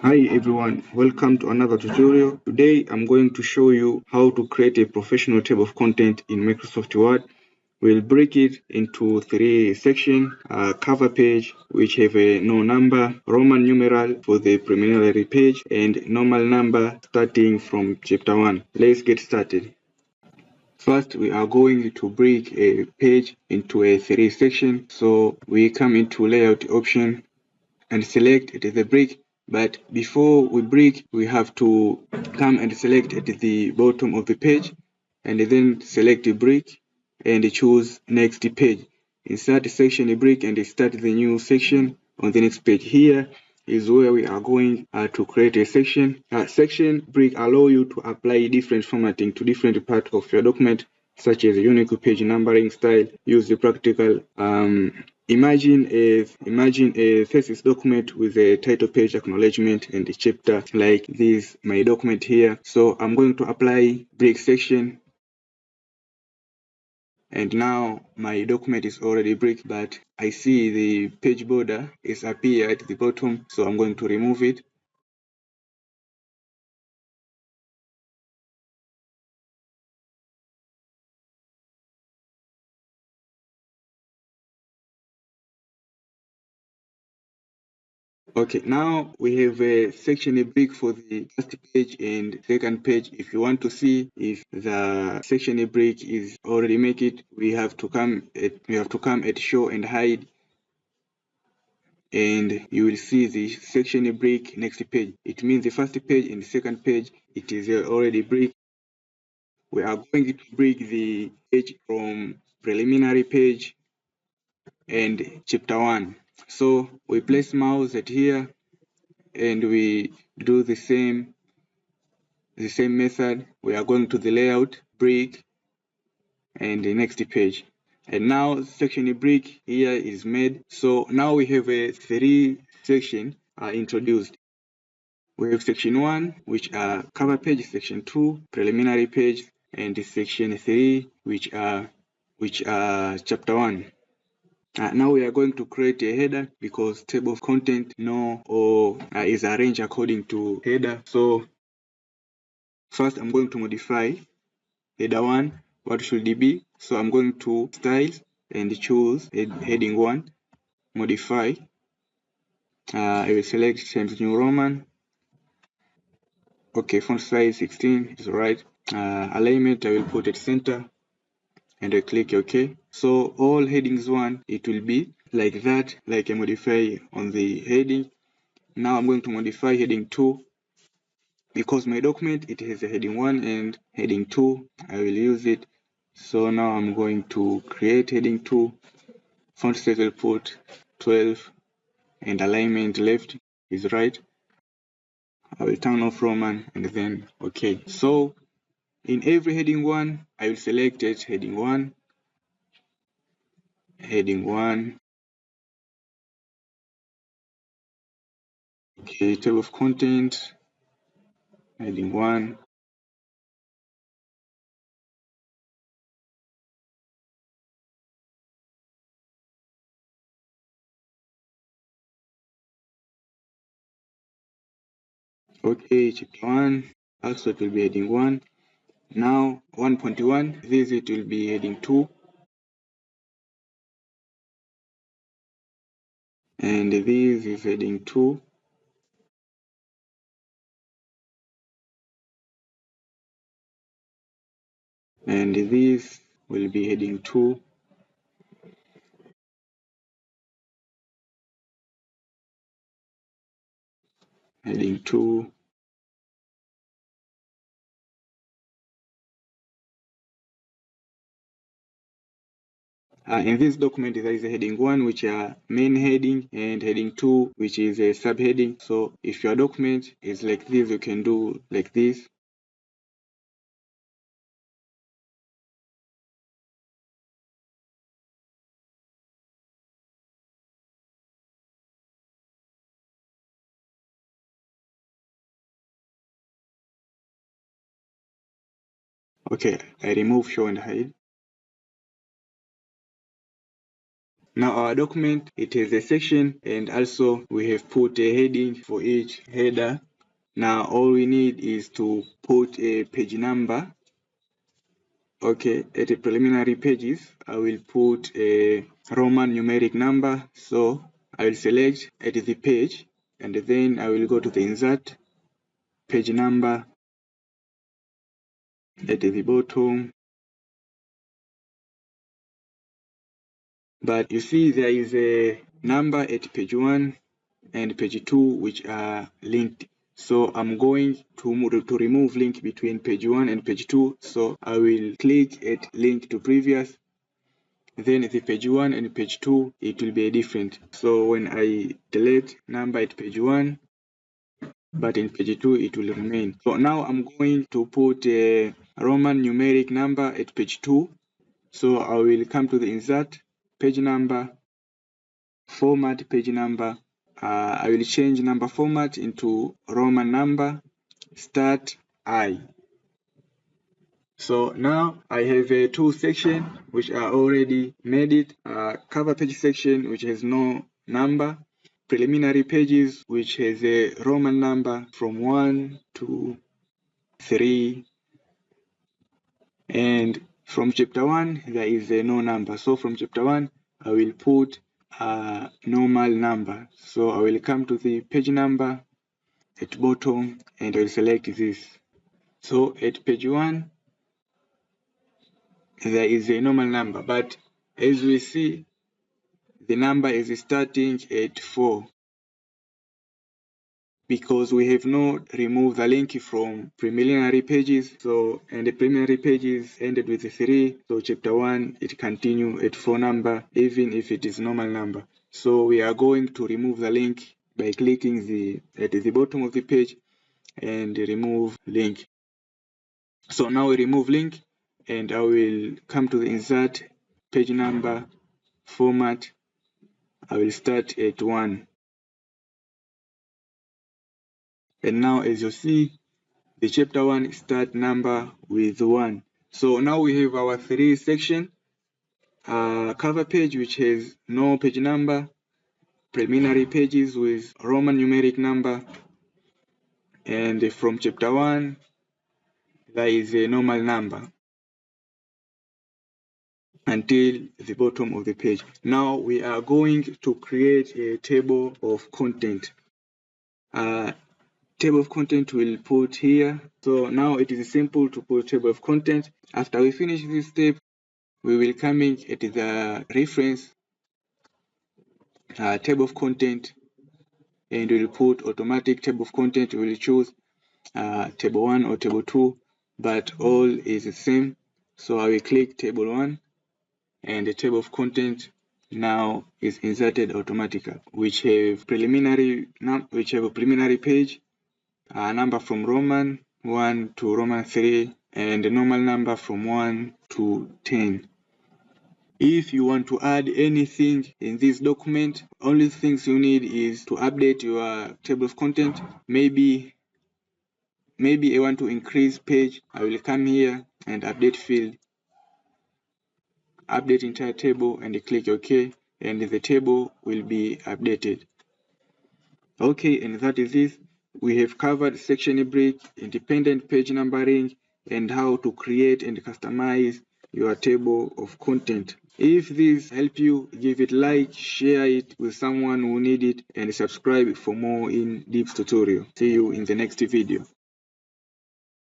Hi everyone, welcome to another tutorial. Today I'm going to show you how to create a professional table of content in Microsoft Word. We'll break it into three sections: cover page, which have a no number, Roman numeral for the preliminary page, and normal number starting from chapter 1. Let's get started. First, we are going to break a page into a three section. So we come into layout option and select the brick, but before we break we have to come and select at the bottom of the page and then select the brick and choose next page. Insert section brick and start the new section on the next page. Here is where we are going to create a section. Section brick allow you to apply different formatting to different parts of your document, such as unique page numbering style. Use the practical. Imagine a thesis document with a title page, acknowledgement, and a chapter like this, my document here. So I'm going to apply break section, and now my document is already brick, but I see the page border is appear at the bottom, so I'm going to remove it. Okay, now we have a section brick for the first page and second page. If you want to see if the section brick is already make it, we have to come at show and hide, and you will see the section brick next page. It means the first page and the second page it is already brick. We are going to break the page from preliminary page and chapter 1. So we place mouse at here and we do the same method. We are going to the layout, brick, and the next page. And now section brick here is made. So now we have a three section introduced. We have section 1, which are cover page, section 2, preliminary page, and section 3, which are chapter 1. Now we are going to create a header because table of content is arranged according to header. So first I'm going to modify header 1. What should it be? So I'm going to styles and choose heading 1, modify. I will select Times New Roman. Okay, font size 16 is right. Alignment I will put at center and I click OK. So all headings 1, it will be like that, like I modify on the heading. Now I'm going to modify heading 2 because my document it has a heading 1 and heading 2. I will use it. So now I'm going to create heading 2. Font size will put 12 and alignment left is right. I will turn off Roman and then OK. So in every heading 1, I will select it heading 1, okay, table of content, heading 1, okay, chapter 1, also it will be heading 1. Now 1.1, this it will be heading 2, and this is heading 2, and this will be heading 2, heading 2, in this document there is a heading 1 which are main heading and heading 2 which is a subheading. So if your document is like this, you can do like this. Okay, I remove show and hide. Now our document, it has a section, and also we have put a heading for each header. Now all we need is to put a page number. Okay, at the preliminary pages, I will put a Roman numeric number. So I will select edit the page, and then I will go to the insert, page number at the bottom. But you see there is a number at page 1 and page 2 which are linked. So I'm going to remove link between page 1 and page 2. So I will click at link to previous. Then the page 1 and page 2, it will be different. So when I delete number at page 1, but in page 2 it will remain. So now I'm going to put a Roman numeric number at page 2. So I will come to the insert, page number, format page number. I will change number format into Roman number, start I. So now I have two sections which are already made it. Cover page section which has no number, preliminary pages which has a Roman number from 1 to 3, and from chapter 1 there is no number. So from chapter 1 I will put a normal number. So I will come to the page number at bottom and I will select this. So at page 1 there is a normal number, but as we see the number is starting at 4 because we have not removed the link from preliminary pages. So, and the preliminary pages ended with 3. So chapter 1, it continue at 4 number, even if it is normal number. So we are going to remove the link by clicking at the bottom of the page and remove link. So now we remove link, and I will come to the insert, page number, format. I will start at 1. And now as you see, the chapter 1 start number with 1. So now we have our 3 section. Cover page which has no page number, preliminary pages with Roman numeric number, and from chapter 1 there is a normal number until the bottom of the page. Now we are going to create a table of content. Table of content will put here. So now it is simple to put table of content. After we finish this step, we will come in at the reference table of content, and we will put automatic table of content. We will choose table 1 or table 2, but all is the same. So I will click table 1, and the table of content now is inserted automatically, which have a preliminary page, number from Roman 1 to Roman 3, and the normal number from 1 to 10. If you want to add anything in this document, only things you need is to update your table of content. Maybe I want to increase page. I will come here and update field, update entire table, and click OK, and the table will be updated. Okay, and that is it. We have covered section break, independent page numbering, and how to create and customize your table of content. If this helped you, give it like, share it with someone who need it, and subscribe for more in-depth tutorial. See you in the next video.